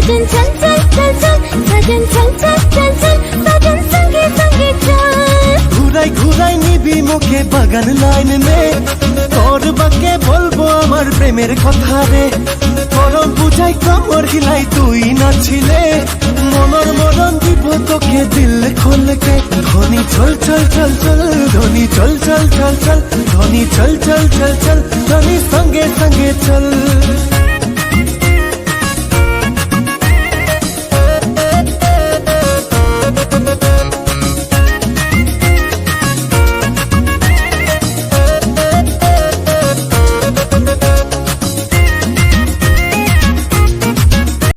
साजन चल चल चल चल, साजन चल चल चल चल, साजन संगे संगे चल। घुराई घुराई निबी मुखे बागान लाइन में, তোর বাকে বলবো আমার প্রেমের কথা রে। গরম বুঝাই কামর হিলাই তুই নাছিলে, মনর মরণ দিব তোকে দিল খোলকে। ধনী চল চল চল চল, ধনী চল চল চল চল, ধনী চল চল চল চল, ধনী সঙ্গে সঙ্গে চল।